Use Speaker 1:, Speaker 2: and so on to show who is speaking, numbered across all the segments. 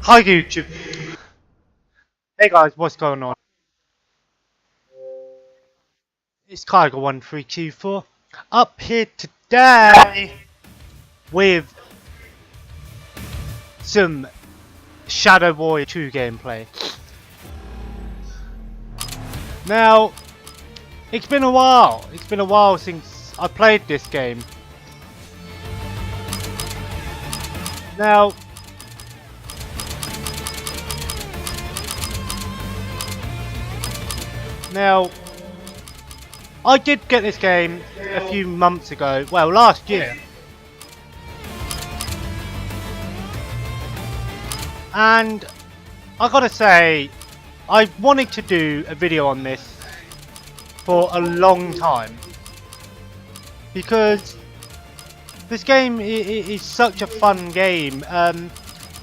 Speaker 1: Hi YouTube. Hey guys, what's going on? It's Kyger1324 up here today with some Shadow Warrior 2 gameplay. Now, it's been a while. It's been a while since I played this game. Now, I did get this game a few months ago, well last year. And I gotta say, I wanted to do a video on this for a long time. Because this game is such a fun game.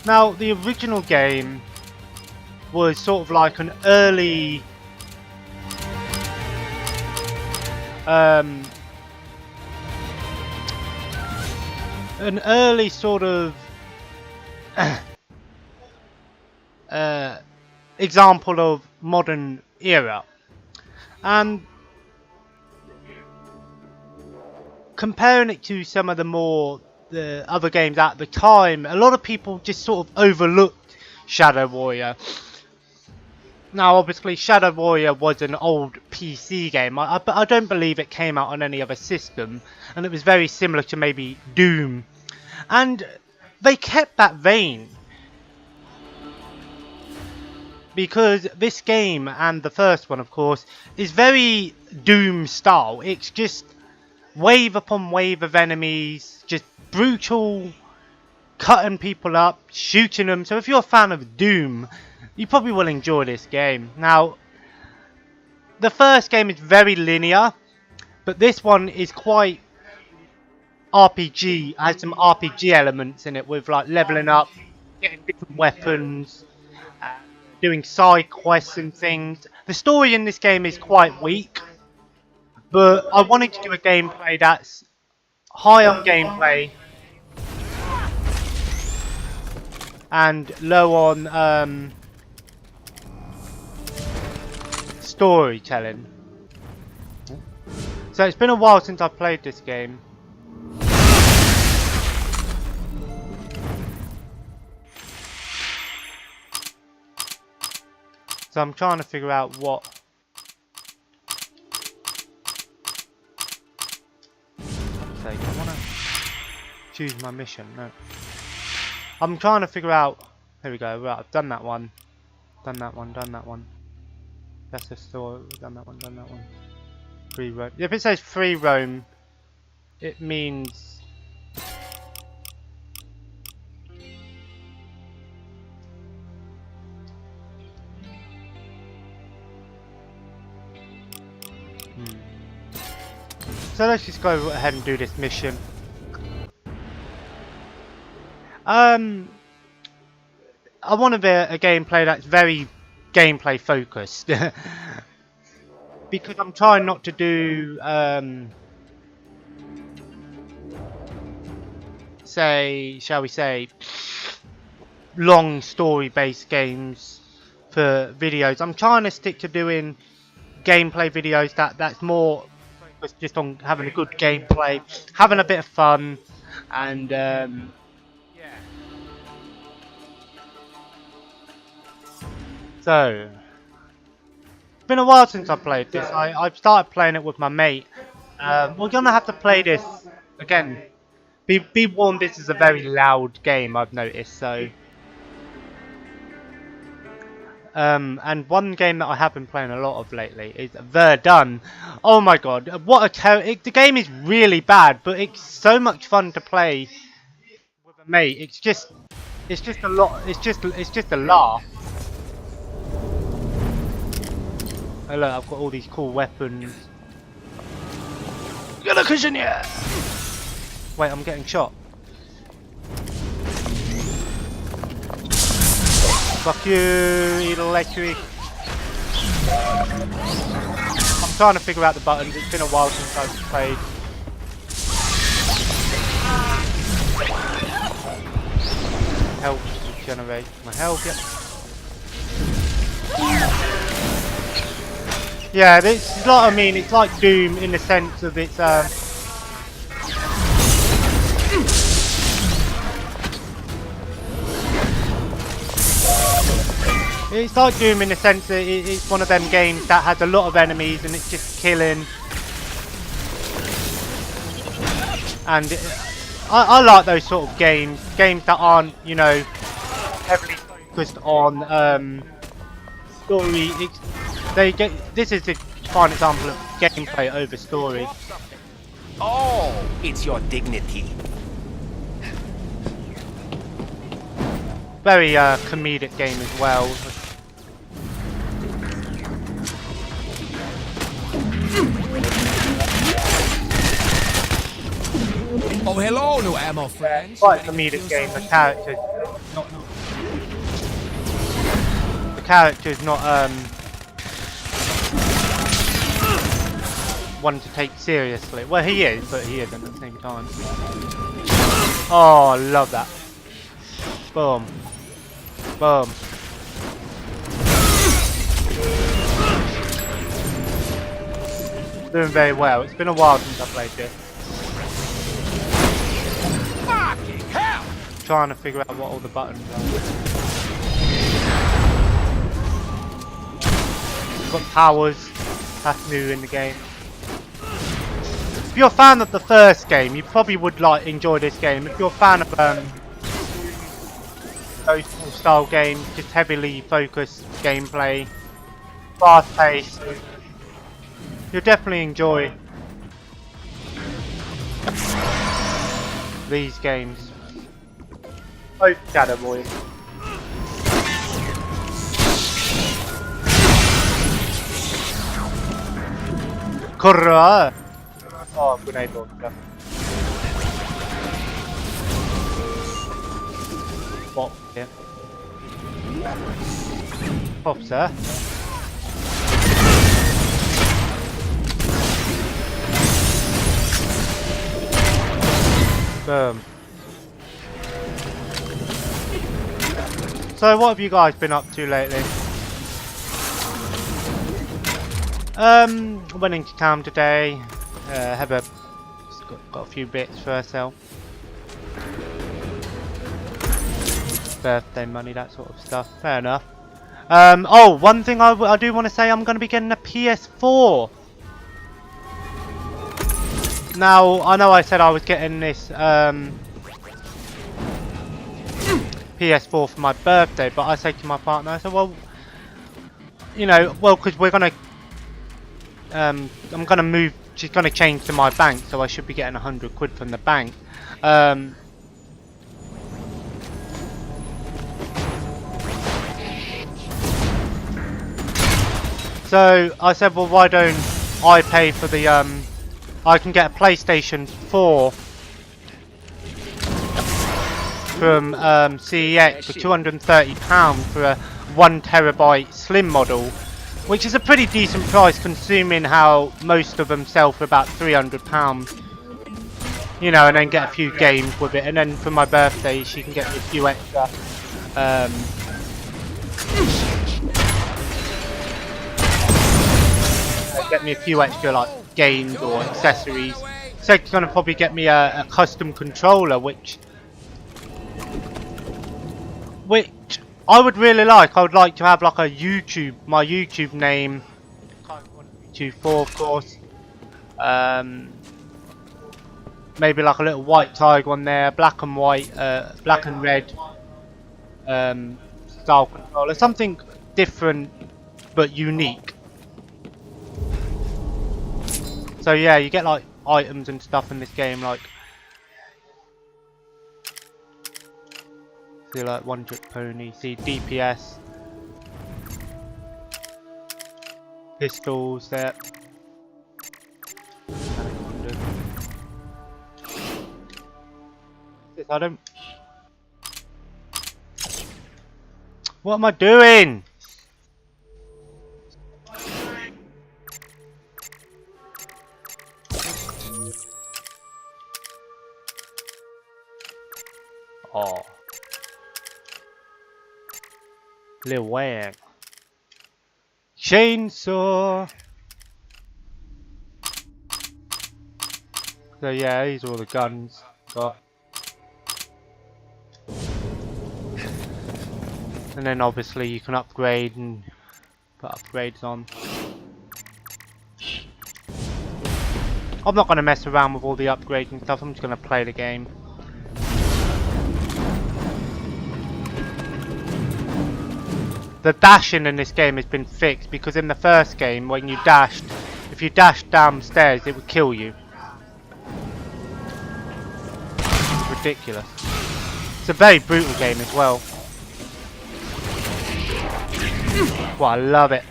Speaker 1: Now the original game was sort of like an early sort of example of modern era, and comparing it to some of the other games at the time, a lot of people just sort of overlooked Shadow Warrior. Now obviously Shadow Warrior was an old PC game, but I don't believe it came out on any other system, and it was very similar to maybe Doom, and they kept that vein. Because this game, and the first one of course, is very Doom style. It's just wave upon wave of enemies, just brutal, cutting people up, shooting them. So if you're a fan of Doom, you probably will enjoy this game. Now, the first game is very linear, but this one is quite RPG, has some RPG elements in it with like leveling up, getting different weapons, doing side quests and things. The story in this game is quite weak, but I wanted to do a gameplay that's high on gameplay and low on storytelling. So it's been a while since I played this game. So I'm trying to figure out what I want to choose my mission. No, I'm trying to figure out. Here we go. Right, I've done that one. Done that one. Done that one. That's the story. Done that one. Done that one. Free roam. If it says free roam, it means so let's just go ahead and do this mission. I want to be a gameplay that's very gameplay focused. Because I'm trying not to do shall we say, long story based games for videos. I'm trying to stick to doing gameplay videos that's more focused just on having a good gameplay, having a bit of fun, and yeah. So it's been a while since I played this. I've started playing it with my mate. We're gonna have to play this again. Be warned, this is a very loud game, I've noticed. So and one game that I have been playing a lot of lately is Verdun. Oh my god, what a the game is really bad, but it's so much fun to play with a mate. It's just a lot. It's just a laugh. Oh look, I've got all these cool weapons. Get a cushion here. Wait, I'm getting shot. Fuck you, electric. I'm trying to figure out the buttons. It's been a while since I've played. Help. regenerate my health. Yeah, this is what I mean. It's like Doom in the sense of its it's like Doom in the sense that it's one of them games that has a lot of enemies and it's just killing. And I like those sort of games that aren't, you know, heavily focused on story. This is a fine example of gameplay over story.
Speaker 2: Oh, it's your dignity.
Speaker 1: Very comedic game as well.
Speaker 2: Oh, hello, new ammo friends.
Speaker 1: Quite a comedic game. The character's not one to take seriously. Well, he is, but he isn't at the same time. Oh, I love that. Boom. Boom. Doing very well. It's been a while since I played this.
Speaker 2: Fucking hell!
Speaker 1: Trying to figure out what all the buttons are. We've got powers. That's new in the game. If you're a fan of the first game, you probably would like enjoy this game. If you're a fan of those style games, just heavily focused gameplay, fast paced, you'll definitely enjoy these games. Oh, Shadow Boy. Kurra! Oh, grenade launcher. Bot here. Pop, sir. Boom. So, what have you guys been up to lately? Went into town today. Have a got a few bits for herself. Birthday money, that sort of stuff. Fair enough. Oh, one thing I do want to say, I'm going to be getting a PS4. Now, I know I said I was getting this PS4 for my birthday, but I said to my partner, I said, well, you know, well, because we're going to, I'm going to move, she's going to change to my bank, so I should be getting 100 quid from the bank. So I said, well, why don't I pay for the, I can get a PlayStation 4 from CEX for £230 for a 1TB slim model, which is a pretty decent price considering how most of them sell for about £300. You know, and then get a few games with it, and then for my birthday she can get me a few extra like games or accessories. So it's gonna probably get me a custom controller, which I would really like. I would like to have like a my YouTube name, YouTube 4 of course. Maybe like a little white tiger on there, black and white, black and red style controller, something different but unique. So yeah, you get like items and stuff in this game, like see like one trick pony, see DPS, pistols there. I don't. What am I doing? Oh. Lil Wayne. Chainsaw. So yeah, these are all the guns got. And then obviously you can upgrade and put upgrades on. I'm not going to mess around with all the upgrades and stuff, I'm just going to play the game. The dashing in this game has been fixed because in the first game when you dashed, if you dashed downstairs it would kill you. It's ridiculous. It's a very brutal game as well. Well, I love it.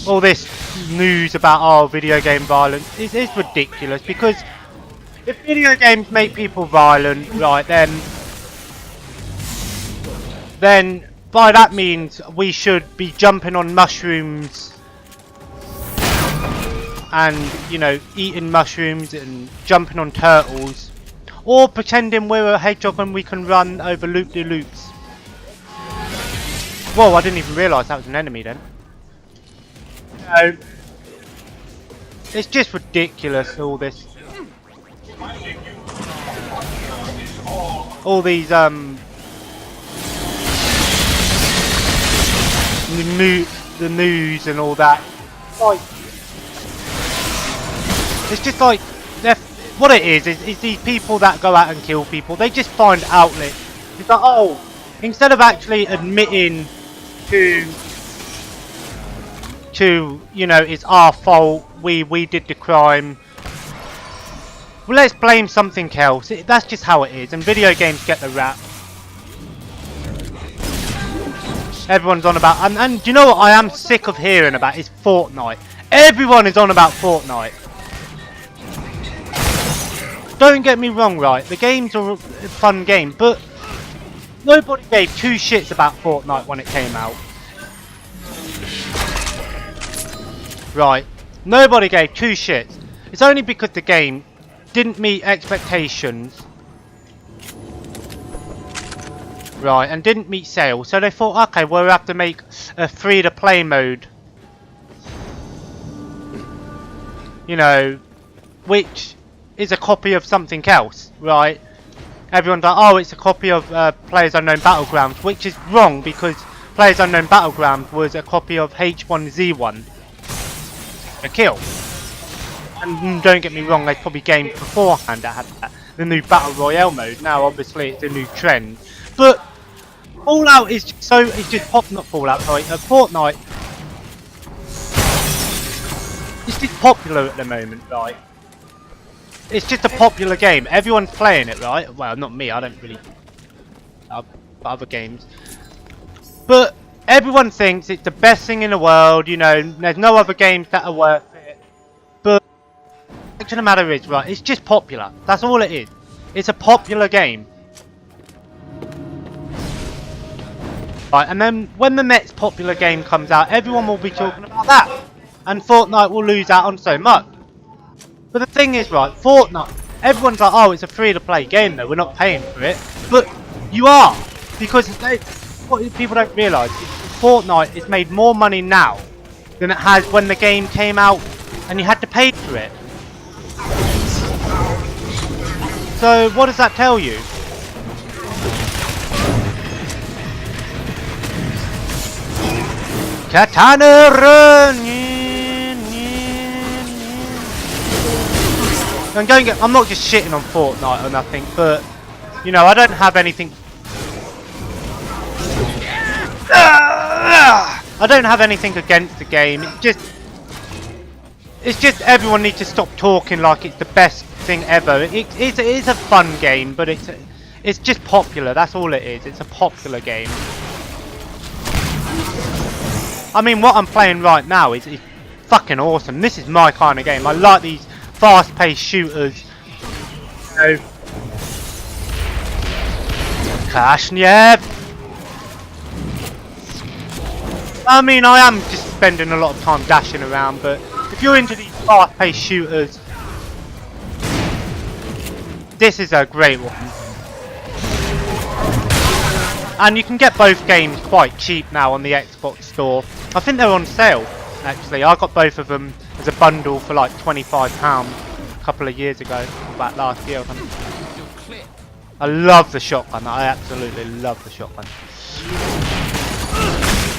Speaker 1: All this news about video game violence is ridiculous because if video games make people violent, right, then by that means we should be jumping on mushrooms and, you know, eating mushrooms and jumping on turtles, or pretending we're a hedgehog and we can run over loop-de-loops. Whoa, I didn't even realise that was an enemy then. No. It's just ridiculous, all this. All these, the news and all that. Like, it's just like, what it is these people that go out and kill people, they just find outlets. It's like, oh, instead of actually admitting to you know, it's our fault, we did the crime, well, let's blame something else. That's just how it is, and video games get the rap. Everyone's on about, and you know what I am sick of hearing about is Fortnite. Everyone is on about Fortnite. Don't get me wrong, right, the games are a fun game, but nobody gave two shits about Fortnite when it came out. Right, nobody gave two shits. It's only because the game didn't meet expectations, right, and didn't meet sales, so they thought, okay, we'll have to make a free-to-play mode, you know, which is a copy of something else, right? Everyone's like, oh, it's a copy of PlayerUnknown Battlegrounds, which is wrong because PlayerUnknown Battlegrounds was a copy of H1Z1, a kill. And don't get me wrong, there's probably games beforehand that had that. The new Battle Royale mode, now obviously it's a new trend. But Fallout is just it's just not Fallout, sorry, Fortnite. It's just popular at the moment, right? It's just a popular game. Everyone's playing it, right? Well, not me. I don't really. Other games, but everyone thinks it's the best thing in the world. You know, there's no other games that are worth it. But the fact of the matter is, right? It's just popular. That's all it is. It's a popular game. Right, and then when the next popular game comes out, everyone will be talking about that, and Fortnite will lose out on so much. But the thing is, right, Fortnite, everyone's like, oh, it's a free-to-play game though, we're not paying for it. But you are, because what people don't realise is Fortnite has made more money now than it has when the game came out and you had to pay for it. So what does that tell you? Katana run! I'm not just shitting on Fortnite or nothing, but you know, I don't have anything. I don't have anything against the game. It's just everyone needs to stop talking like it's the best thing ever. It is a fun game, but it's just popular. That's all it is. It's a popular game. I mean, what I'm playing right now is fucking awesome. This is my kind of game. I like these fast-paced shooters. You know, Kashniev. I mean, I am just spending a lot of time dashing around, but if you're into these fast-paced shooters, this is a great one. And you can get both games quite cheap now on the Xbox store. I think they're on sale, actually. I got both of them as a bundle for like £25 a couple of years ago, about last year or something. I love the shotgun. I absolutely love the shotgun.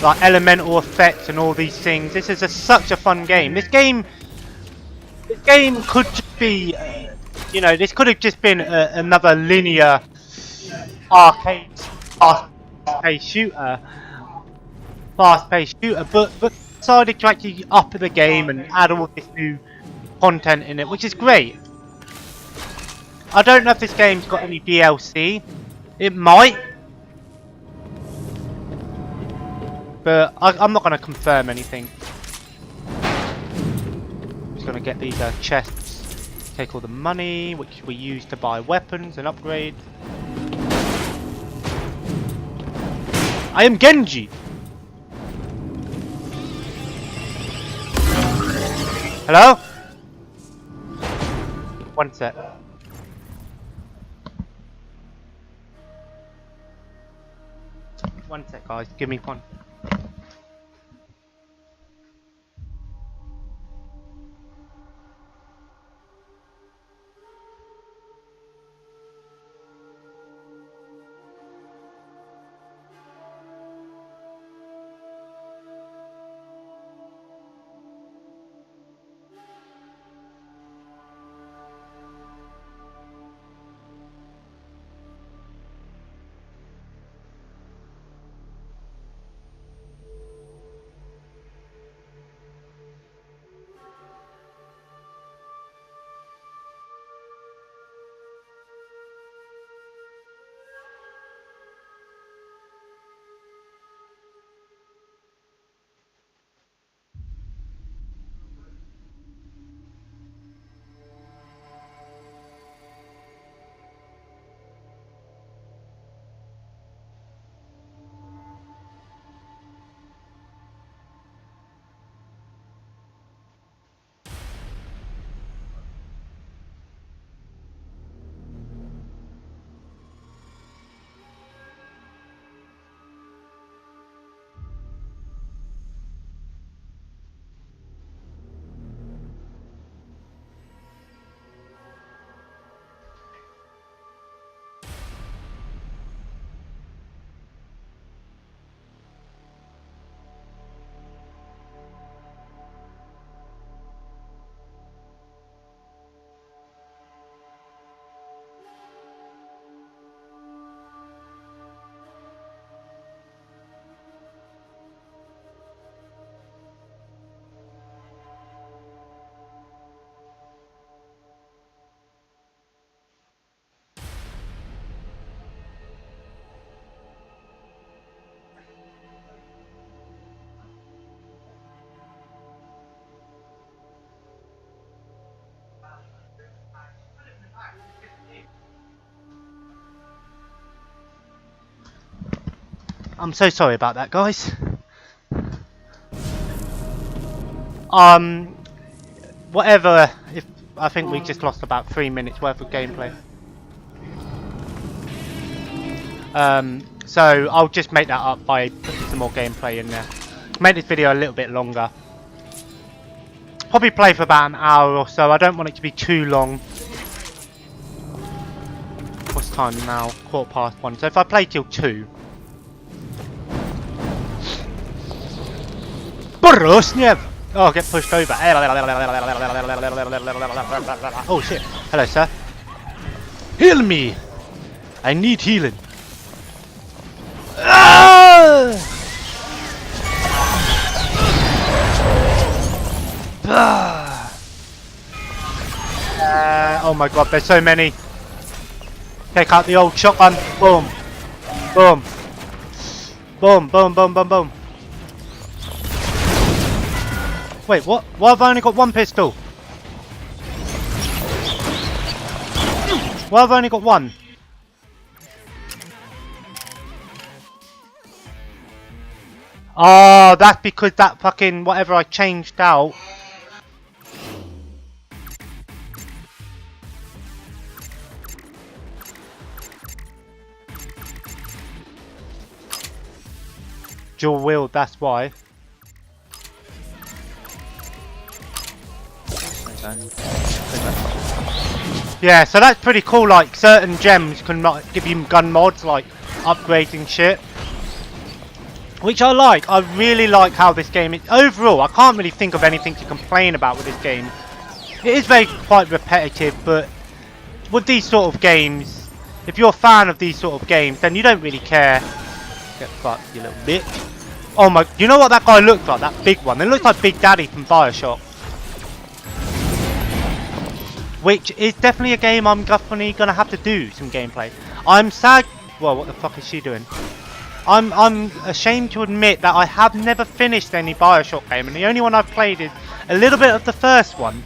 Speaker 1: Like elemental effects and all these things. This is such a fun game. This game could just be, you know, this could have just been another linear arcade fast-paced shooter, but decided to actually up the game and add all this new content in it, which is great. I don't know if this game's got any DLC. It might, but I'm not going to confirm anything. Just going to get these chests, take all the money, which we use to buy weapons and upgrade. I am Genji! Hello? One sec. One sec, guys. Give me one. I'm so sorry about that, guys. Whatever, if I think we just lost about 3 minutes worth of gameplay. So I'll just make that up by putting some more gameplay in there. Make this video a little bit longer. Probably play for about an hour or so. I don't want it to be too long. What's time now? 1:15. So if I play till 2. Oh, get pushed over. Oh shit. Hello, sir. Heal me. I need healing. Oh my god, there's so many. Take out the old shotgun. Boom. Boom. Boom, boom, boom, boom, boom. Wait, what? Why have I only got one pistol? Why have I only got one? Oh, that's because that fucking whatever I changed out. dual wield, that's why. Yeah, so that's pretty cool. Like certain gems can give you gun mods, like upgrading shit, which I like. I really like how this game is. Overall, I can't really think of anything to complain about with this game. It is quite repetitive, but with these sort of games, if you're a fan of these sort of games, then you don't really care. Get fucked, you little bitch. Oh my, you know what that guy looks like? That big one. It looks like Big Daddy from Bioshock. Which is definitely a game I'm definitely gonna have to do some gameplay. I'm sad. Well, what the fuck is she doing? I'm ashamed to admit that I have never finished any Bioshock game, and the only one I've played is a little bit of the first one.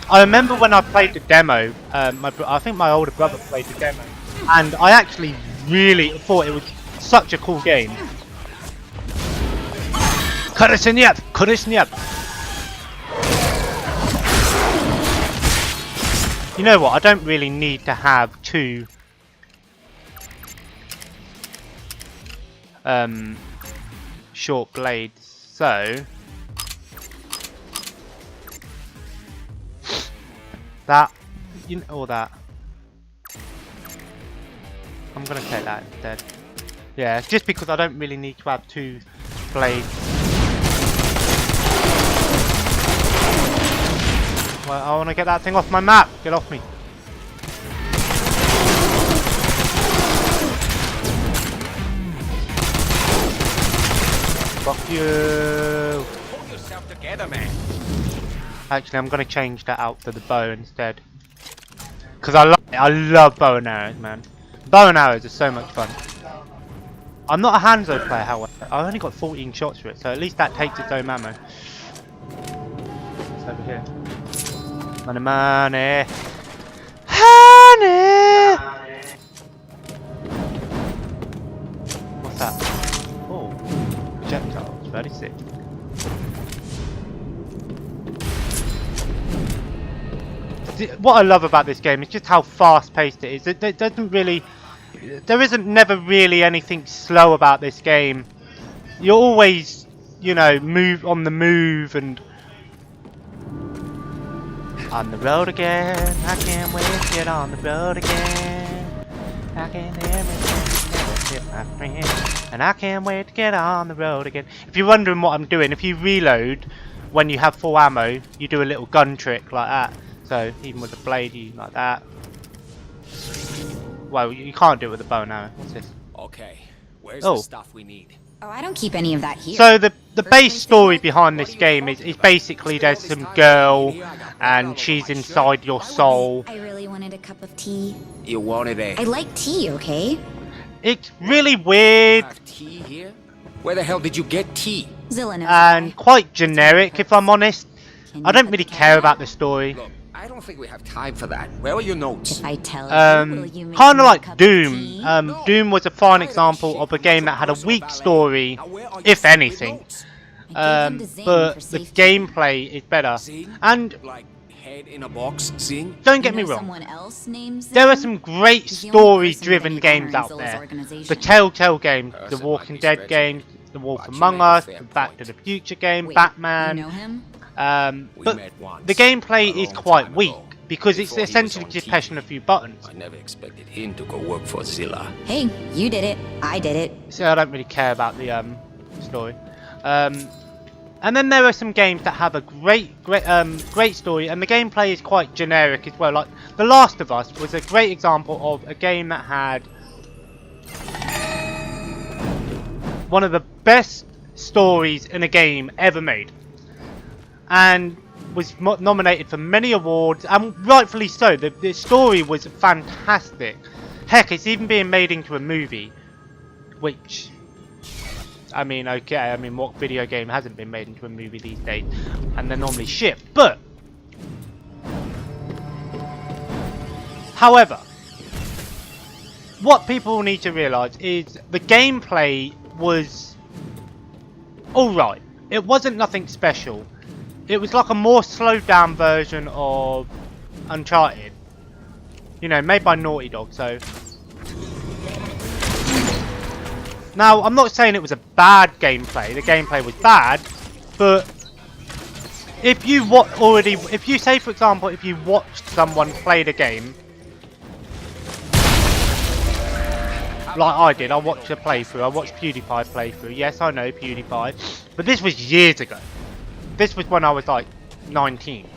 Speaker 1: I remember when I played the demo. I think my older brother played the demo, and I actually really thought it was such a cool game. Koryśniak! You know what? I don't really need to have two short blades, so that, you know, or that. I'm gonna take that instead. Yeah, just because I don't really need to have two blades. Well, I want to get that thing off my map. Get off me. Fuck you.
Speaker 2: Pull yourself together, man.
Speaker 1: Actually, I'm going to change that out for the bow instead. Because I love bow and arrows, man. Bow and arrows are so much fun. I'm not a Hanzo player, however. I only got 14 shots for it, so at least that takes its own ammo. It's over here. Money, money. Honey! What's that? Oh, projectiles. Very sick. What I love about this game is just how fast-paced it is. It doesn't really... There isn't never really anything slow about this game. You're always, you know, on the move and... On the road again, I can't wait to get on the road again. I can never hit my friend, and I can't wait to get on the road again. If you're wondering what I'm doing, if you reload when you have full ammo, you do a little gun trick like that. So even with the blade, you like that. Well, you can't do it with the bow and arrow. What's this?
Speaker 2: Okay, where's the stuff we need?
Speaker 3: Oh, I don't keep any of that here.
Speaker 1: So the base story behind this game is basically there's some girl and she's inside your soul.
Speaker 3: I really wanted a cup of tea.
Speaker 2: You wanted
Speaker 3: I like tea, okay?
Speaker 1: It's really weird
Speaker 2: have tea here? Where the hell did you get tea?
Speaker 3: Zilla knows
Speaker 1: and
Speaker 3: why.
Speaker 1: quite generic, if I'm honest.
Speaker 3: Can
Speaker 1: I
Speaker 3: you
Speaker 1: don't
Speaker 3: put
Speaker 1: really
Speaker 3: the
Speaker 1: care
Speaker 3: kettle
Speaker 1: about
Speaker 3: on?
Speaker 1: the story.
Speaker 2: Look, I don't think we have time for that. Where are your notes?
Speaker 3: If I tell you, will you make
Speaker 1: Kind
Speaker 3: me
Speaker 1: of
Speaker 3: a
Speaker 1: like
Speaker 3: cup of
Speaker 1: Doom.
Speaker 3: tea?
Speaker 1: Doom was a fine example of a game that had a weak story, if anything.
Speaker 3: I gave them to Zing
Speaker 1: But
Speaker 3: for
Speaker 1: the
Speaker 3: safety.
Speaker 1: gameplay is better.
Speaker 2: Zing?
Speaker 1: And
Speaker 2: Like head in a box, Zing?
Speaker 1: don't
Speaker 3: You
Speaker 1: get me
Speaker 3: know
Speaker 1: wrong,
Speaker 3: someone else named Zing?
Speaker 1: there are some great
Speaker 3: He's the only person
Speaker 1: story-driven
Speaker 3: with any
Speaker 1: games
Speaker 3: honor in
Speaker 1: out
Speaker 3: Zilla's
Speaker 1: there.
Speaker 3: organization.
Speaker 1: The Telltale games, the
Speaker 2: Person
Speaker 1: Walking
Speaker 2: might be
Speaker 1: Dead
Speaker 2: stretching
Speaker 1: games,
Speaker 2: it.
Speaker 1: The Wolf
Speaker 2: But you
Speaker 1: Among
Speaker 2: make a
Speaker 1: Us,
Speaker 2: fair
Speaker 1: the Back to
Speaker 2: point.
Speaker 1: the Future game,
Speaker 3: Wait,
Speaker 1: Batman.
Speaker 3: You know him?
Speaker 2: We
Speaker 1: But
Speaker 2: met once,
Speaker 1: the gameplay
Speaker 2: a
Speaker 1: is
Speaker 2: long
Speaker 1: quite
Speaker 2: time
Speaker 1: weak
Speaker 2: ago,
Speaker 1: because it's
Speaker 2: before he was
Speaker 1: essentially
Speaker 2: on
Speaker 1: just
Speaker 2: TV.
Speaker 1: pressing a few buttons.
Speaker 2: I never expected him to go work for Zilla.
Speaker 3: Hey, you did it. I did it.
Speaker 1: So I don't really care about the story. And then there are some games that have a great story, and the gameplay is quite generic as well. Like The Last of Us was a great example of a game that had one of the best stories in a game ever made, and was nominated for many awards, and rightfully so. The story was fantastic. Heck, it's even being made into a movie, which, I mean, okay, I mean, what video game hasn't been made into a movie these days? And they're normally shit. But, however, what people need to realise is the gameplay was alright. It wasn't nothing special. It was like a more slowed down version of Uncharted. You know, made by Naughty Dog, so... Now, I'm not saying it was a bad gameplay. The gameplay was bad, but if you if you say, for example, if you watched someone play the game, like I did, I watched a playthrough. I watched PewDiePie playthrough. Yes, I know PewDiePie, but this was years ago. This was when I was like 19,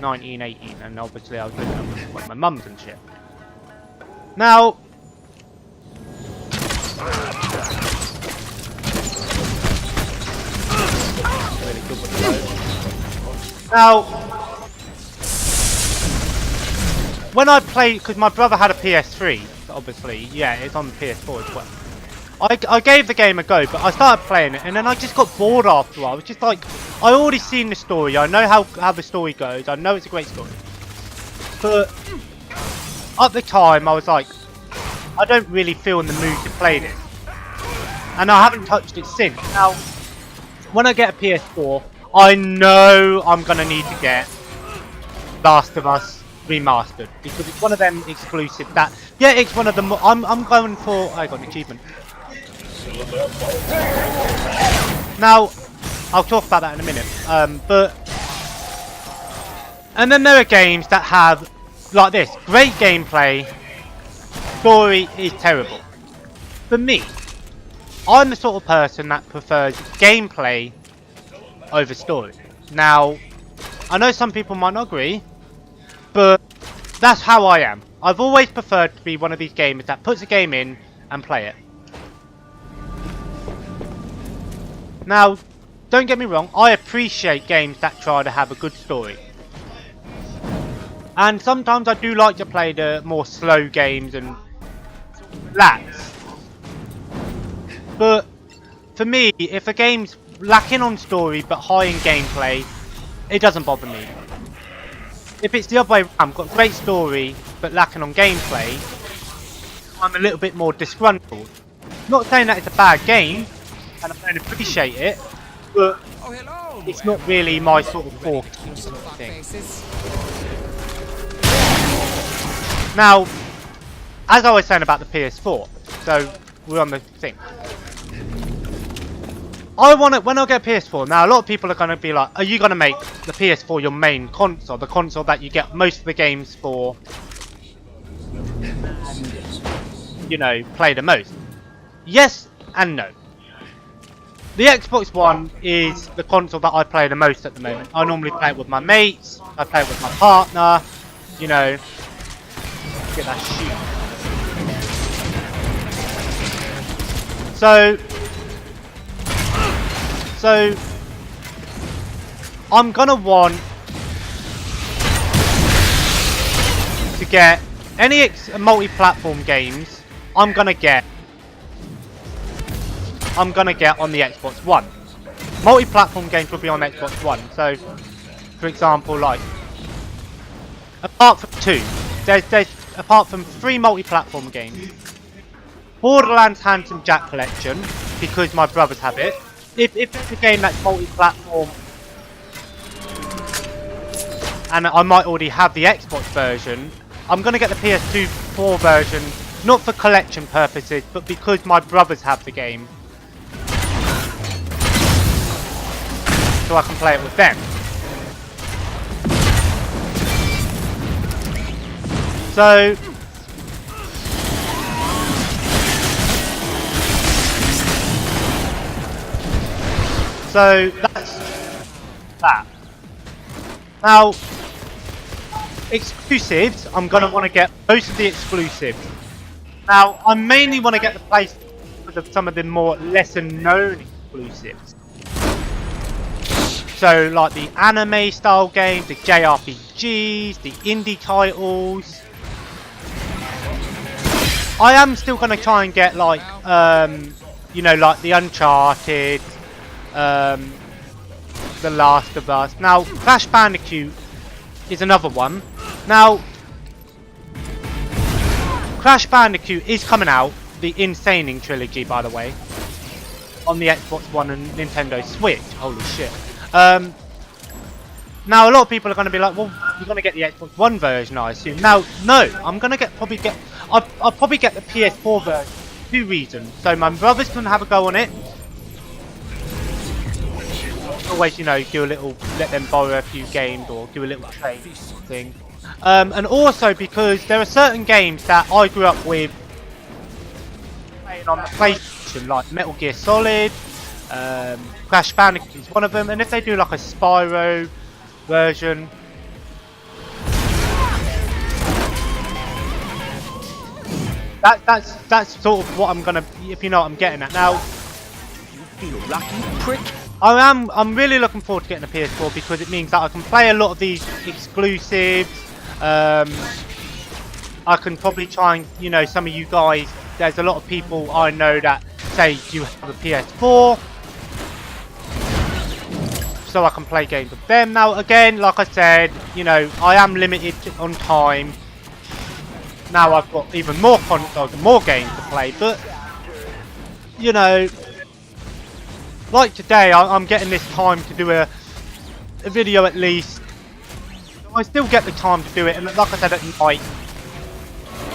Speaker 1: 18, and obviously I was living with my mums and shit. Now, really good with the now, when I played, because my brother had a PS3, obviously, yeah, it's on the PS4 as well. I gave the game a go, but I started playing it, and then I just got bored after a while. I was just like, I already seen the story, I know how the story goes, I know it's a great story. But at the time, I was like, I don't really feel in the mood to play this. And I haven't touched it since. Now, when I get a PS4, I know I'm going to need to get Last of Us Remastered. Because it's one of them exclusive that... Yeah, it's one of them... I'm going for... I got an achievement. Now, I'll talk about that in a minute. But... And then there are games that have... Like this. Great gameplay. Story is terrible. For me, I'm the sort of person that prefers gameplay over story. Now, I know some people might not agree, but that's how I am. I've always preferred to be one of these gamers that puts a game in and play it. Now, don't get me wrong, I appreciate games that try to have a good story. And sometimes I do like to play the more slow games and relax. But for me, if a game's lacking on story but high in gameplay, it doesn't bother me. If it's the other way around, got great story but lacking on gameplay, I'm a little bit more disgruntled. Not saying that it's a bad game, and I don't appreciate it, but it's not really my sort of core thing. Now, as I was saying about the PS4, so we're on the thing. When I get a PS4, now a lot of people are going to be like, are you going to make the PS4 your main console? The console that you get most of the games for, you know, play the most. Yes and no. The Xbox One is the console that I play the most at the moment. I normally play it with my mates, I play it with my partner, you know, get that shit. So I'm gonna want to get any multi-platform games. I'm gonna get on the Xbox One. Multi-platform games will be on Xbox One. So, for example, like apart from apart from 3 multi-platform games, Borderlands Handsome Jack Collection, because my brothers have it. If it's a game that's multi-platform, and I might already have the Xbox version, I'm going to get the PS4 version, not for collection purposes, but because my brothers have the game. So I can play it with them. So that's that. Now, exclusives, I'm going to want to get most of the exclusives. Now, I mainly want to get the place because of some of the more lesser known exclusives. So, like the anime style games, the JRPGs, the indie titles. I am still going to try and get like, you know, like the Uncharted, The Last of Us. Now, Crash Bandicoot is another one. Now, Crash Bandicoot is coming out, the Insane trilogy, by the way, on the Xbox One and Nintendo Switch. Holy shit. Now, a lot of people are going to be like, well, you're going to get the Xbox One version, I assume. Now, no, I'm going to I'll probably get the PS4 version. 2 reasons. So my brothers can have a go on it. Always, you know, do a little, let them borrow a few games or do a little trade thing. And also because there are certain games that I grew up with playing on the PlayStation, like Metal Gear Solid, Crash Bandicoot is one of them, and if they do like a Spyro version, that's sort of what I'm gonna, if you know what I'm getting at. Now,
Speaker 2: You lucky prick.
Speaker 1: I'm really looking forward to getting a PS4 because it means that I can play a lot of these exclusives. I can probably try and, you know, some of you guys, there's a lot of people I know that say you have a PS4, so I can play games with them. Now again, like I said, you know, I am limited on time. Now I've got even more consoles and more games to play, but you know, like today, I'm getting this time to do a video at least. I still get the time to do it, and like I said, at night.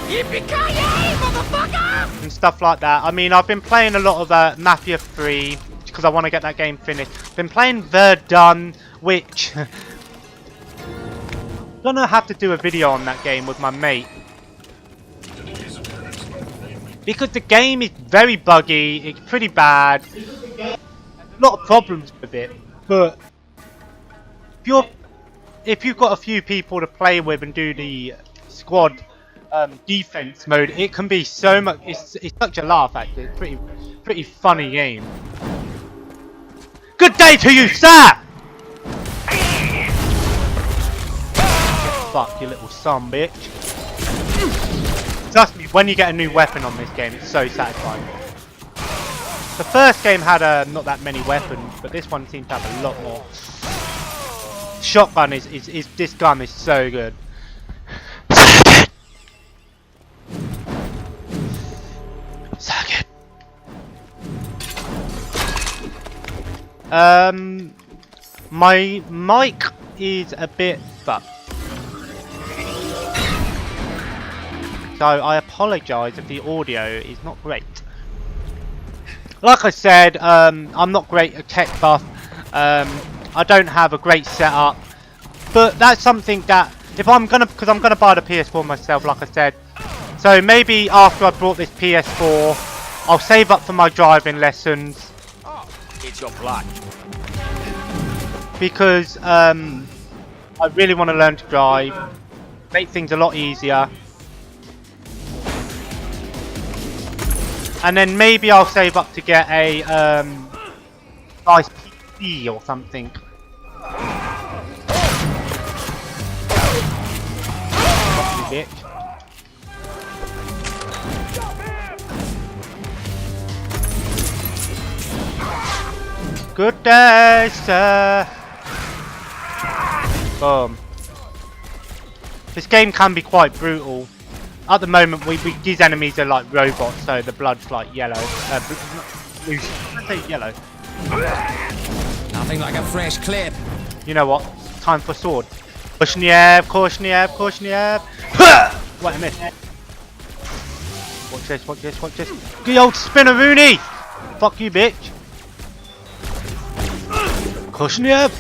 Speaker 2: Yippee-ki-yay, motherfucker!
Speaker 1: And stuff like that. I mean, I've been playing a lot of Mafia 3 because I want to get that game finished. Been playing Verdun, which I'm gonna have to do a video on that game with my mate. Because the game is very buggy, it's pretty bad. There's a lot of problems with it, but if you've got a few people to play with and do the squad defense mode, it can be so much. It's such a laugh actually. It's pretty funny game. Good day to you, sir. Fuck you, little son, bitch. Trust me, when you get a new weapon on this game, it's so satisfying. The first game had not that many weapons, but this one seems to have a lot more. Shotgun is this gun is so good. So good. My mic is a bit fucked. So I apologise if the audio is not great. Like I said, I'm not great at tech buff. I don't have a great setup, but that's something that if I'm gonna, because I'm gonna buy the PS4 myself, like I said. So maybe after I bought this PS4, I'll save up for my driving lessons.
Speaker 2: Oh, it's your blood.
Speaker 1: Because I really want to learn to drive, make things a lot easier. And then maybe I'll save up to get a nice PC or something. Bitch. Good day, sir. Boom. This game can be quite brutal. At the moment, these enemies are like robots, so the blood's like yellow. Blue. I say yellow.
Speaker 2: Nothing like a fresh clip.
Speaker 1: You know what? Time for sword. Koshniev, Koshniev, Koshniev. Wait a minute. Watch this, watch this, watch this. Good old spinneroony! Fuck you, bitch. Koshniev.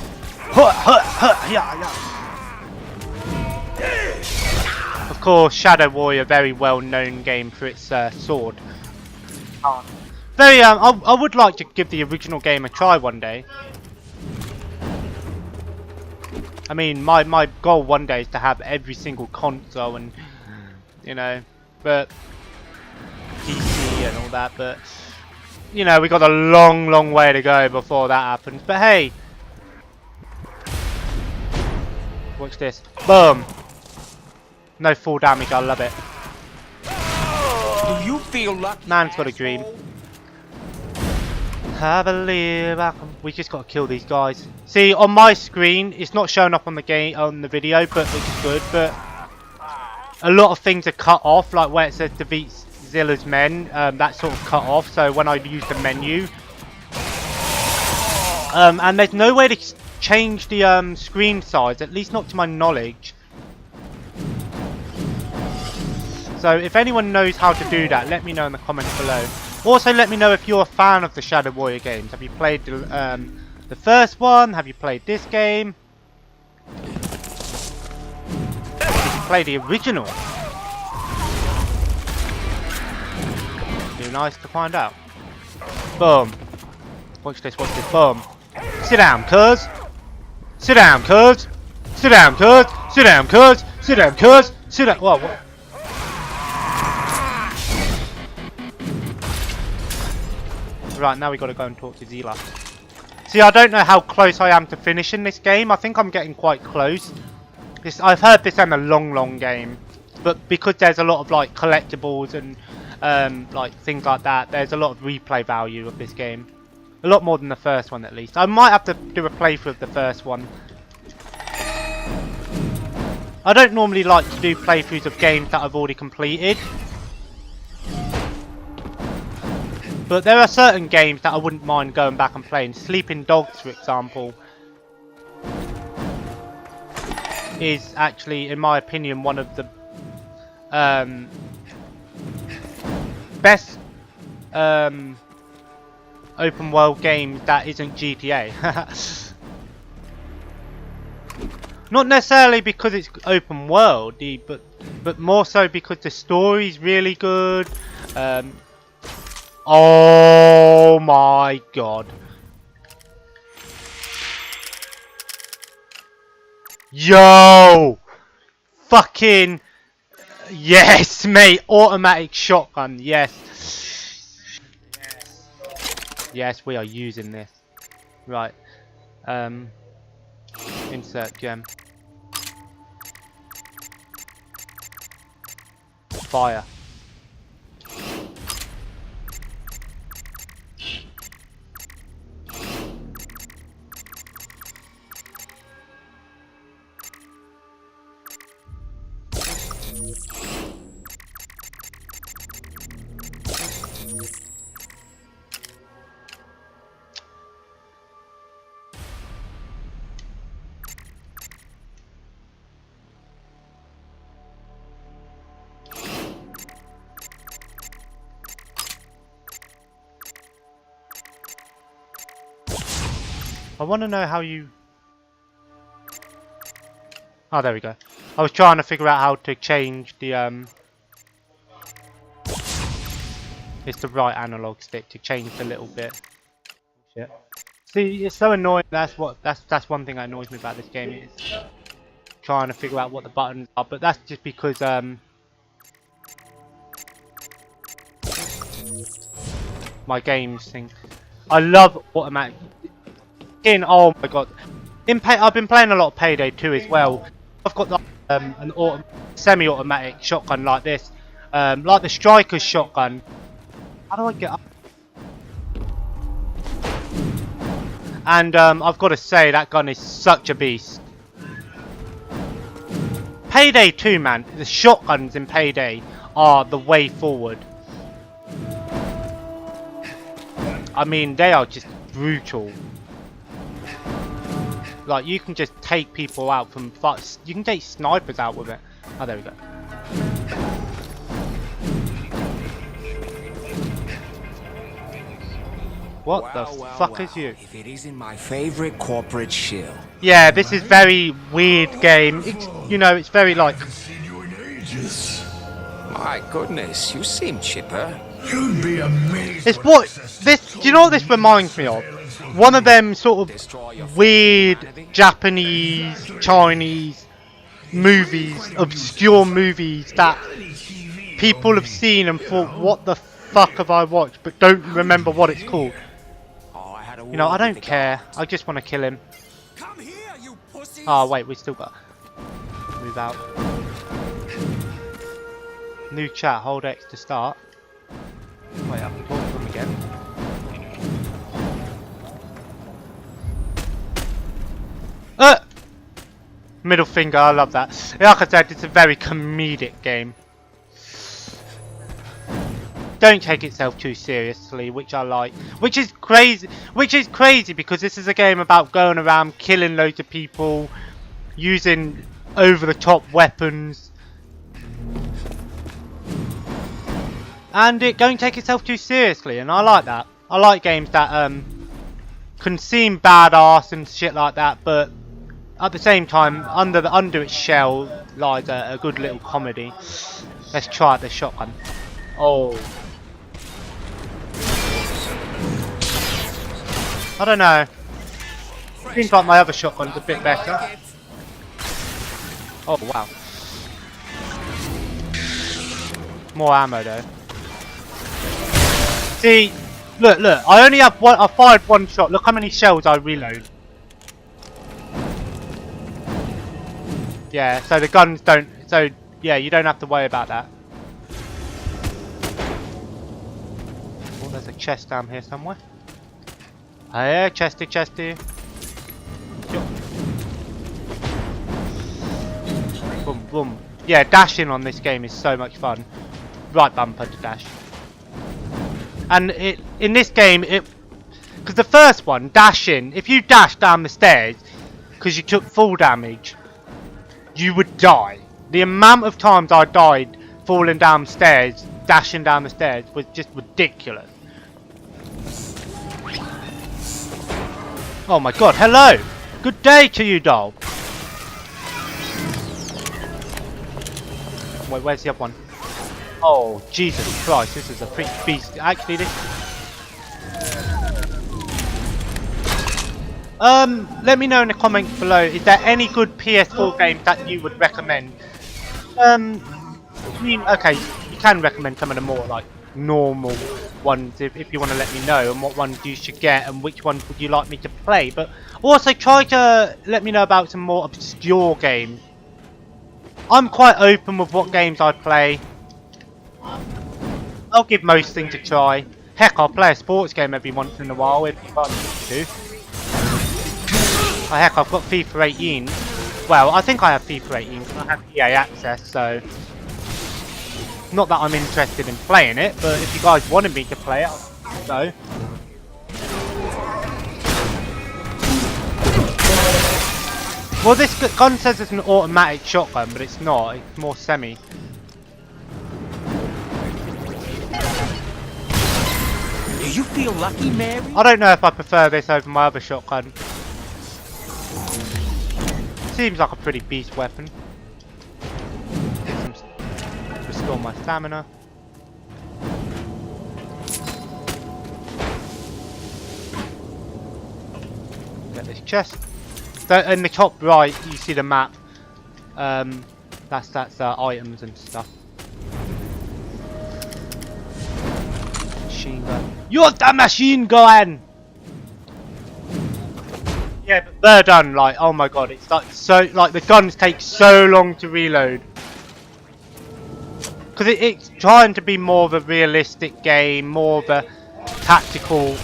Speaker 1: Of course, Shadow Warrior, very well-known game for its sword. Very, I would like to give the original game a try one day. I mean, my goal one day is to have every single console and, you know, but PC and all that, but, you know, we got a long, long way to go before that happens. But hey, watch this. Boom. No full damage, I love it.
Speaker 2: Do you feel lucky?
Speaker 1: Man's got a dream. I believe I can... We just got to kill these guys. See, on my screen, it's not showing up on the game, on the video, but it's good. But a lot of things are cut off, like where it says defeat Zilla's men. That's sort of cut off. So when I use the menu, and there's no way to change the screen size, at least not to my knowledge. So So if anyone knows how to do that, let me know in the comments below. Also, let me know if you're a fan of the Shadow Warrior games. Have you played the first one? Have you played this game? Did you play the original? Be nice to find out. Boom. Watch this, watch this. Boom. Sit down, cuz. Sit down, cuz. Sit down, cuz. Sit down, cuz. Sit down, cuz. Sit down. Whoa, what? Right, now we gotta go and talk to Zila. See, I don't know how close I am to finishing this game. I think I'm getting quite close. I've heard this is a long game. But because there's a lot of like collectibles and like things like that, there's a lot of replay value of this game. A lot more than the first one, at least. I might have to do a playthrough of the first one. I don't normally like to do playthroughs of games that I've already completed. But there are certain games that I wouldn't mind going back and playing. Sleeping Dogs, for example, is actually, in my opinion, one of the best open world games that isn't GTA. Not necessarily because it's open world, but more so because the story's really good. Oh my god. Yo! Fucking yes, mate. Automatic shotgun. Yes. Yes, we are using this. Right. Insert gem. Fire. I want to know how you... Oh, there we go. I was trying to figure out how to change the It's the right analog stick to change a little bit. Shit. See, it's so annoying. That's one thing that annoys me about this game, is trying to figure out what the buttons are. But that's just because my games thing. I love automatic. Oh my god! I've been playing a lot of Payday 2 as well. I've got the, an semi-automatic shotgun like this, like the Striker's shotgun. How do I get up? And I've got to say, that gun is such a beast. Payday 2, man. The shotguns in Payday are the way forward. I mean, they are just brutal. Like, you can just take people out from... You can take snipers out with it. Oh, there we go. What the fuck is you?
Speaker 2: If it isn't my favorite corporate shill.
Speaker 1: Yeah, this is very weird game. It's, you know, it's very like...
Speaker 2: My goodness, you seem chipper.
Speaker 4: You'd be amazed.
Speaker 1: It's what... This... Do you know what this reminds me of? One of them sort of weird Japanese, Chinese movies, obscure movies that people have seen and thought, what the fuck have I watched, but don't remember what it's called. You know, I don't care. I just want to kill him. Oh wait, we still got... Move out. New chat, hold X to start. Wait, I can talk to him again. Middle finger, I love that. Like I said, it's a very comedic game. Don't take itself too seriously, which I like. Which is crazy because this is a game about going around killing loads of people, using over-the-top weapons. and it don't take itself too seriously, and I like that. I like games that can seem badass and shit like that, but at the same time, under its shell lies a good little comedy. Let's try the shotgun. Oh. I don't know. Seems like my other shotgun's a bit better. Oh wow. More ammo though. See, look, I only have one. I fired one shot. Look how many shells I reload. Yeah, so the guns don't. So yeah, you don't have to worry about that. Oh, there's a chest down here somewhere. Oh yeah, chesty. Boom, boom. Yeah, dashing on this game is so much fun. Right bumper to dash. And in this game, because the first one, dashing, if you dash down the stairs, because you took full damage, you would die. The amount of times I died falling down stairs, dashing down the stairs, was just ridiculous. Oh my god, hello! Good day to you, doll! Wait, where's the other one? Oh, Jesus Christ, this is a pretty beast. Actually, this... let me know in the comments below, is there any good PS4 games that you would recommend? I mean, okay, you can recommend some of the more, like, normal ones if you want to let me know, and what ones you should get, and which ones would you like me to play. But also, try to let me know about some more obscure games. I'm quite open with what games I play. I'll give most things a try. Heck, I'll play a sports game every once in a while if you want me to. Oh heck, I've got FIFA 18. Well, I think I have FIFA 18 because I have EA access, so... Not that I'm interested in playing it, but if you guys wanted me to play it, I'll go. Well, this gun says it's an automatic shotgun, but it's not. It's more semi.
Speaker 5: Do you feel lucky, Mary?
Speaker 1: I don't know if I prefer this over my other shotgun. Seems like a pretty beast weapon. Restore my stamina. Get this chest. So in the top right, you see the map. That's items and stuff. Machine gun. You're the machine gun. Yeah, but they're done. Like, oh my god, it's like so. Like the guns take so long to reload. Because it's trying to be more of a realistic game, more of a tactical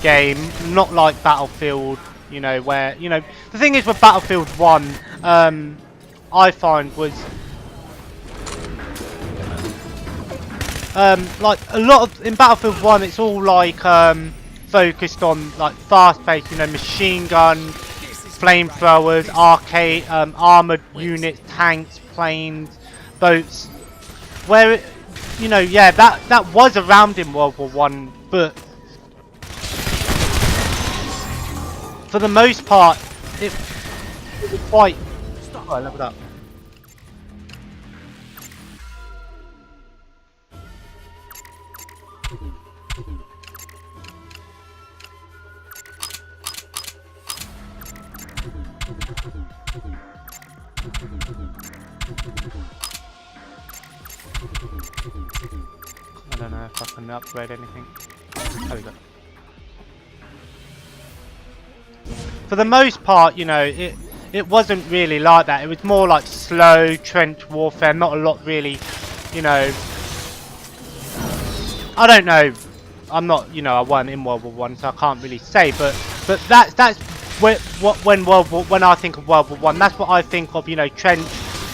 Speaker 1: game, not like Battlefield. You know, where, you know, the thing is with Battlefield 1, I find was, like, a lot of, in Battlefield 1, it's all, like, focused on, like, fast-paced, you know, machine guns, flamethrowers, arcade, armoured units, tanks, planes, boats, where, you know, yeah, that was around in World War 1, but for the most part, it was quite... Oh, I leveled up. I don't know if I can upgrade anything. There we go. For the most part, you know, it wasn't really like that. It was more like slow trench warfare, not a lot really, you know. I don't know. I'm not, you know, I wasn't in World War 1, so I can't really say. But that's when I think of World War 1, that's what I think of. You know, trench,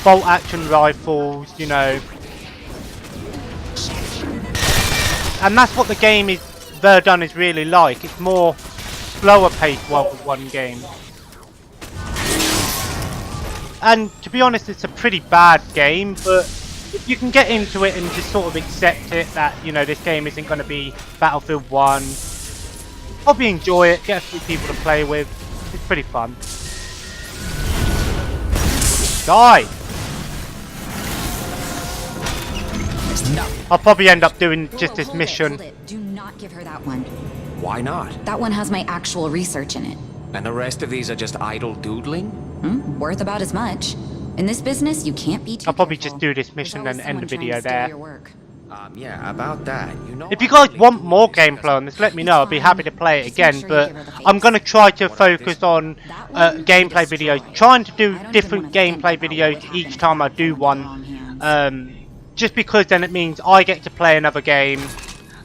Speaker 1: bolt action rifles, you know. And that's what the game is. Verdun is really like. It's more slower paced World War 1 game. And to be honest, it's a pretty bad game, but if you can get into it and just sort of accept it that, you know, this game isn't going to be Battlefield 1, probably enjoy it, get a few people to play with. It's pretty fun. Die! I'll probably end up doing just this mission.
Speaker 3: Hold it. Do not give her that one.
Speaker 2: Why not?
Speaker 3: That one has my actual research in it.
Speaker 2: And the rest of these are just idle doodling?
Speaker 3: Worth about as much. In this business, you can't be too
Speaker 1: I'll probably
Speaker 3: careful.
Speaker 1: just do this
Speaker 3: There's
Speaker 1: mission
Speaker 3: always
Speaker 1: and end the
Speaker 3: someone trying
Speaker 1: video
Speaker 3: to steal
Speaker 1: there.
Speaker 3: your work.
Speaker 2: Yeah, about that. You know,
Speaker 1: If you guys want more gameplay on this, let me know. I'll be happy to play it again. But I'm going to try to focus on gameplay videos. Trying to do different gameplay videos each time I do one. Just because then it means I get to play another game.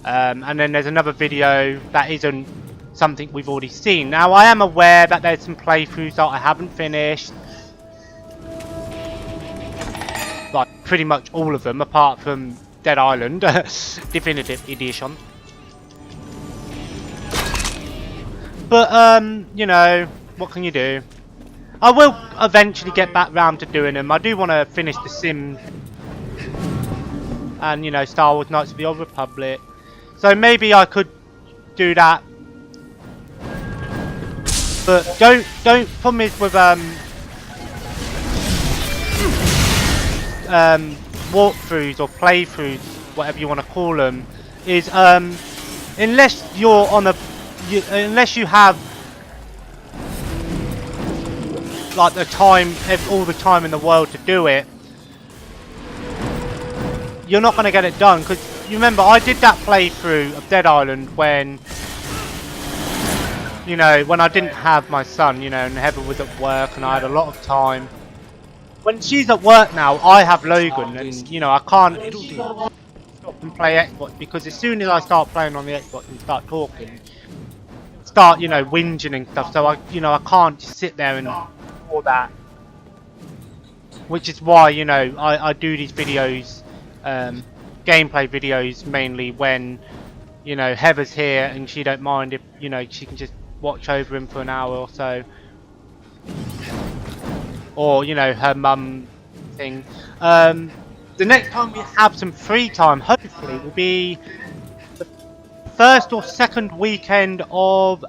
Speaker 1: And then there's another video that isn't something we've already seen. Now, I am aware that there's some playthroughs that I haven't finished. Like, pretty much all of them, apart from Dead Island Definitive Edition. But you know, what can you do? I will eventually get back round to doing them. I do want to finish The Sims and, you know, Star Wars Knights of the Old Republic. So maybe I could do that. But don't promise with walkthroughs or playthroughs, whatever you want to call them, is unless you're on a unless you have like the time, all the time in the world to do it, you're not going to get it done. Because you remember, I did that playthrough of Dead Island when, you know, when I didn't have my son, you know, and Heather was at work and I had a lot of time. When she's at work now, I have Logan, and, you know, I can't stop and play Xbox, because as soon as I start playing on the Xbox and start talking, start, you know, whinging and stuff, so I can't just sit there and all that. Which is why, you know, I do these videos, gameplay videos mainly when, you know, Heather's here and she don't mind if, you know, she can just watch over him for an hour or so. Or, you know, her mum thing. The next time we have some free time, hopefully, will be the first or second weekend of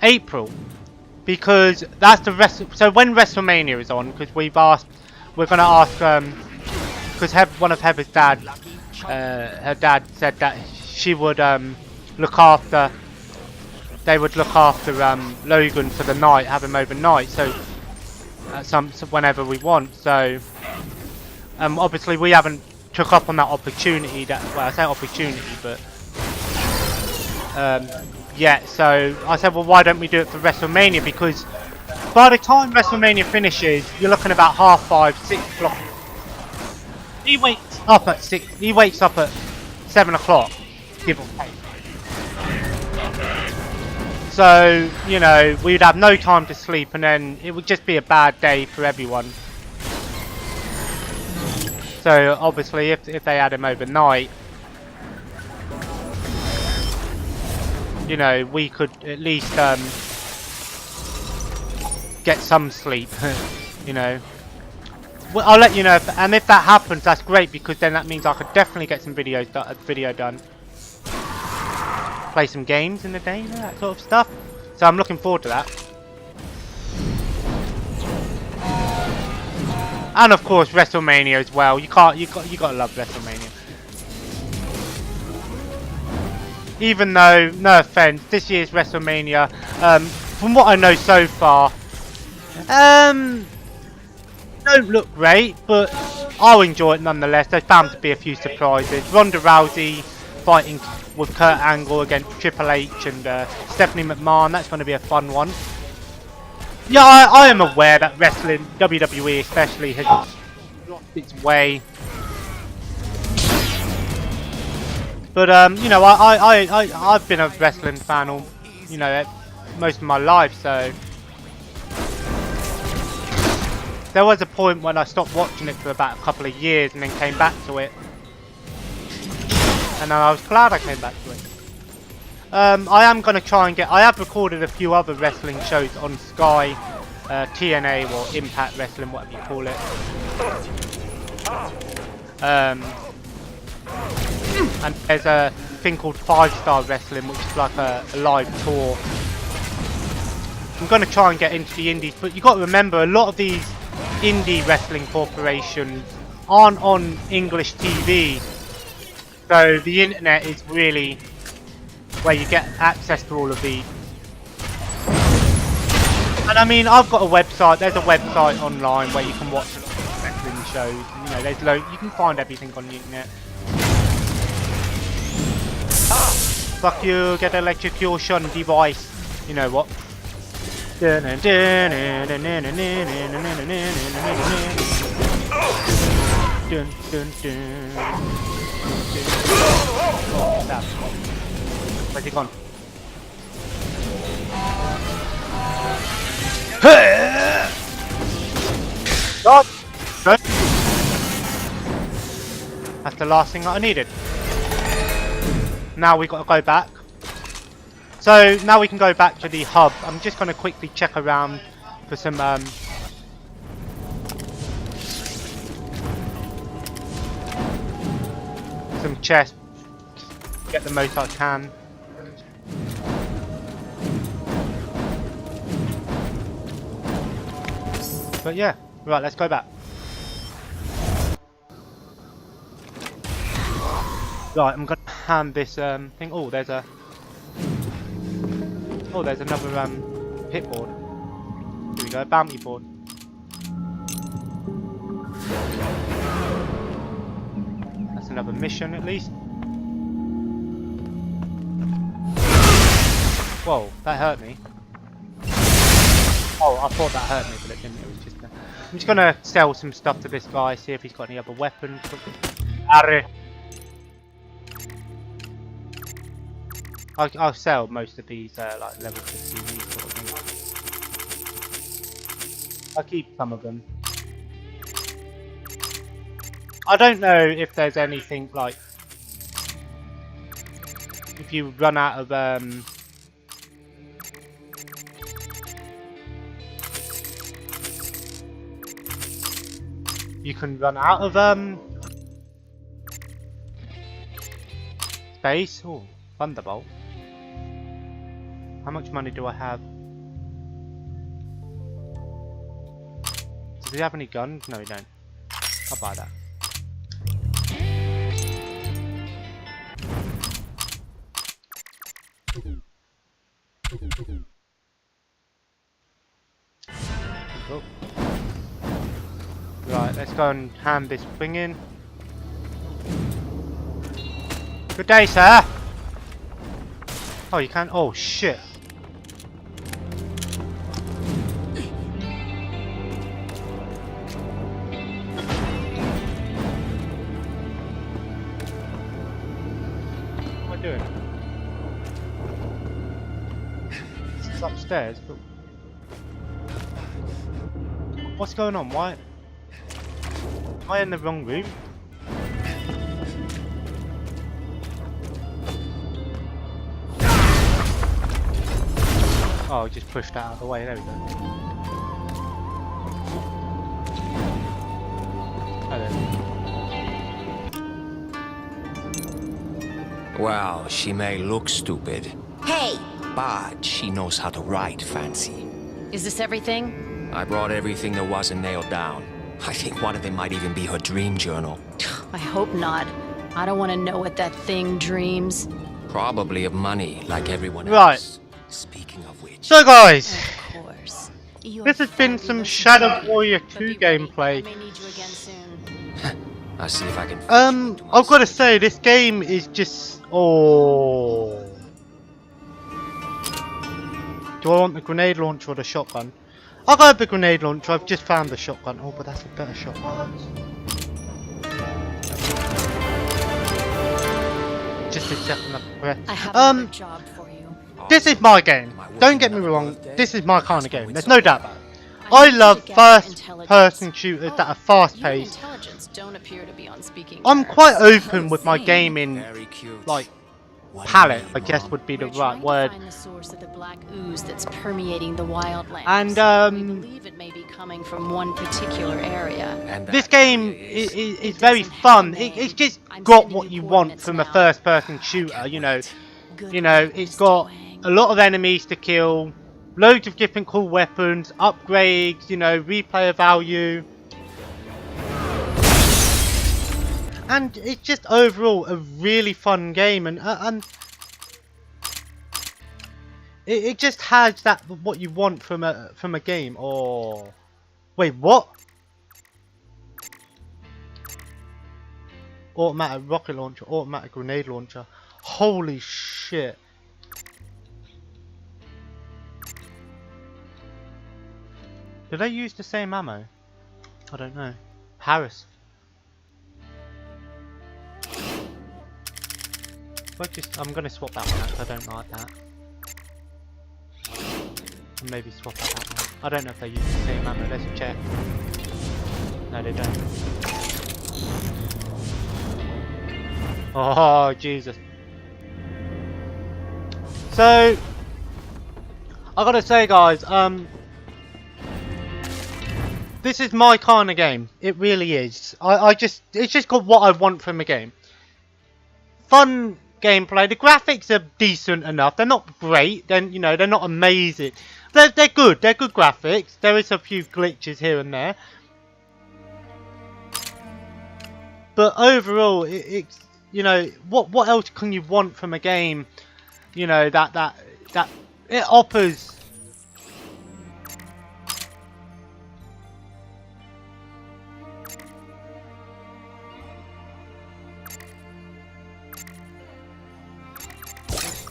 Speaker 1: April, because that's the so when WrestleMania is on, because we're going to ask, because one of Heather's dad, her dad said that she would look after. They would look after Logan for the night, have him overnight, so whenever we want. So obviously we haven't took up on that opportunity. Well, I say opportunity, but yeah. So I said, well, why don't we do it for WrestleMania? Because by the time WrestleMania finishes, you're looking about 5:30, 6 o'clock. He wakes up at 6. He wakes up at 7 o'clock, give or take. So, you know, we'd have no time to sleep, and then it would just be a bad day for everyone. So, obviously, if they had him overnight, you know, we could at least get some sleep, you know. Well, I'll let you know, and if that happens, that's great, because then that means I could definitely get some video done. Play some games in the day, that sort of stuff. So I'm looking forward to that. And of course WrestleMania as well. You gotta love WrestleMania. Even though, no offense, this year's WrestleMania, from what I know so far, don't look great, but I'll enjoy it nonetheless. There's bound to be a few surprises. Ronda Rousey fighting with Kurt Angle against Triple H and Stephanie McMahon. That's going to be a fun one. Yeah, I am aware that wrestling, WWE especially, has lost its way. But you know, I've been a wrestling fan all, you know, most of my life. So there was a point when I stopped watching it for about a couple of years and then came back to it. And I was glad I came back to it. I am going to try and I have recorded a few other wrestling shows on Sky TNA or Impact Wrestling, whatever you call it. And there's a thing called 5-Star Wrestling, which is like a live tour. I'm going to try and get into the indies, but you've got to remember, a lot of these indie wrestling corporations aren't on English TV, so the internet is really where you get access to all of these. And I mean, I've got a website, there's a website online where you can watch a lot of wrestling shows, you know, there's you can find everything on the internet. Fuck you, get electrocution device, you know what. Dun, dun, dun, dun, dun, dun, dun, dun. Oh, that's gone. Where's he gone? God! That's the last thing that I needed. Now we got to go back. So now we can go back to the hub. I'm just going to quickly check around for some chests. Get the most I can. But yeah, right, let's go back. Right, I'm going to hand this thing. Oh, there's a. Oh, there's another hit board. Here we go, bounty board. That's another mission at least. Whoa, that hurt me. Oh, I thought that hurt me, but it didn't. It was just. I'm just gonna sell some stuff to this guy, see if he's got any other weapons. Arre. I'll sell most of these like level 15 sort of things. I'll keep some of them. I don't know if there's anything like if you run out of you can run out of space. Oh, Thunderbolt. How much money do I have? Does he have any guns? No, he don't. I'll buy that. Cool. Right, let's go and hand this thing in. Good day, sir! Oh, you can't. Oh, shit. What am I doing? This is upstairs, but. What's going on? Why? Am I in the wrong room? Oh, just pushed that out of the way. There we go. Hello.
Speaker 2: Well, she may look stupid,
Speaker 6: Hey!
Speaker 2: but she knows how to write fancy.
Speaker 6: Is this everything?
Speaker 2: I brought everything that wasn't nailed down. I think one of them might even be her dream journal.
Speaker 6: I hope not. I don't want to know what that thing dreams.
Speaker 2: Probably of money, like everyone
Speaker 1: Right.
Speaker 2: else. Speaking of which...
Speaker 1: So, guys,
Speaker 6: Of course.
Speaker 1: this has been some Shadow Warrior 2 gameplay.
Speaker 6: I may need you again soon.
Speaker 2: I'll see if I can...
Speaker 1: I've got to say, this game is just. Oh. Do I want the grenade launcher or the shotgun? I'll go with the grenade launcher. I've just found the shotgun. Oh, but that's a better shotgun. Just a second of breath.
Speaker 6: I have another job for you.
Speaker 1: This is my game. Don't get me wrong. This is my kind of game. There's no doubt about it. I love first-person shooters that are fast-paced.
Speaker 6: Don't appear to be on speaking
Speaker 1: I'm
Speaker 6: terms.
Speaker 1: quite open with my gaming,
Speaker 2: Very cute.
Speaker 1: like, palette, I guess would be the
Speaker 6: We're
Speaker 1: right
Speaker 6: trying
Speaker 1: word.
Speaker 6: to find the source of the black ooze that's permeating the wildlands.
Speaker 1: And
Speaker 6: we believe it may be coming from one particular area.
Speaker 2: And
Speaker 1: this
Speaker 2: that
Speaker 1: game
Speaker 2: area is...
Speaker 1: is very
Speaker 6: doesn't have
Speaker 1: fun.
Speaker 6: a name.
Speaker 1: It's just
Speaker 6: I'm
Speaker 1: got
Speaker 6: sending
Speaker 1: what
Speaker 6: you
Speaker 1: you want
Speaker 6: coordinates
Speaker 1: from a
Speaker 6: now.
Speaker 1: first-person shooter. You know,
Speaker 6: Good
Speaker 1: you know,
Speaker 6: luck,
Speaker 1: it's
Speaker 6: Mr.
Speaker 1: got
Speaker 6: Wang.
Speaker 1: a lot of enemies to kill, loads of different cool weapons, upgrades. You know, replayer value. And it's just overall a really fun game, and it just has that what you want from a game. Oh, wait, what? Automatic rocket launcher, automatic grenade launcher. Holy shit! Did they use the same ammo? I don't know. Paris. I'm gonna swap that one out 'cause I don't like that. And maybe swap out that one. I don't know if they use the same ammo. Let's check. No, they don't. Oh Jesus! So I gotta say, guys, this is my kind of game. It really is. It's just got what I want from a game. Fun gameplay. The graphics are decent enough. They're not great. Then, you know, they're not amazing. They're good. They're good graphics. There is a few glitches here and there, but overall, it's, you know, what else can you want from a game? You know, that it offers.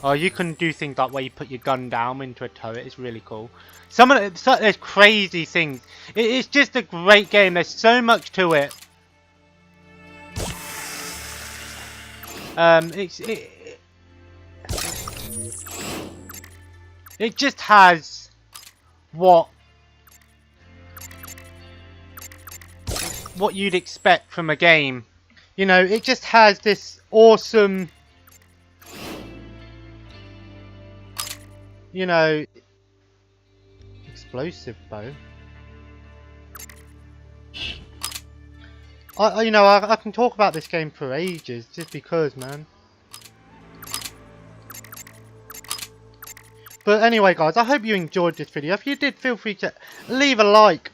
Speaker 1: Oh, you can do things like where you put your gun down into a turret. It's really cool. There's crazy things. It's just a great game. There's so much to it. It just has what you'd expect from a game. You know, it just has this awesome, you know, explosive bow. You know, I can talk about this game for ages, just because, man. But anyway, guys, I hope you enjoyed this video. If you did, feel free to leave a like.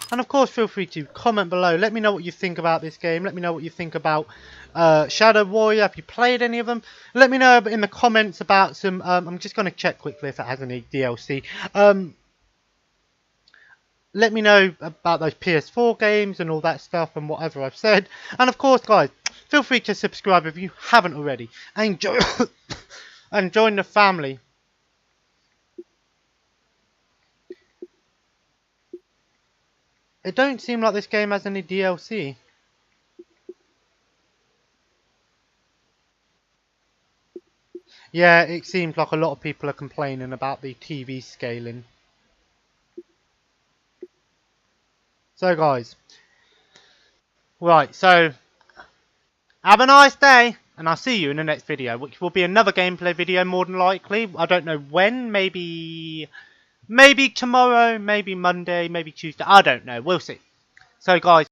Speaker 1: And of course, feel free to comment below. Let me know what you think about this game. Let me know what you think about Shadow Warrior. Have you played any of them? Let me know in the comments about some... I'm just going to check quickly if it has any DLC. Let me know about those PS4 games and all that stuff and whatever I've said. And of course, guys, feel free to subscribe if you haven't already. And, and join the family. It don't seem like this game has any DLC. Yeah, it seems like a lot of people are complaining about the TV scaling. So guys, right, so have a nice day, and I'll see you in the next video, which will be another gameplay video more than likely. I don't know when, maybe tomorrow, maybe Monday, maybe Tuesday, I don't know, we'll see. So guys,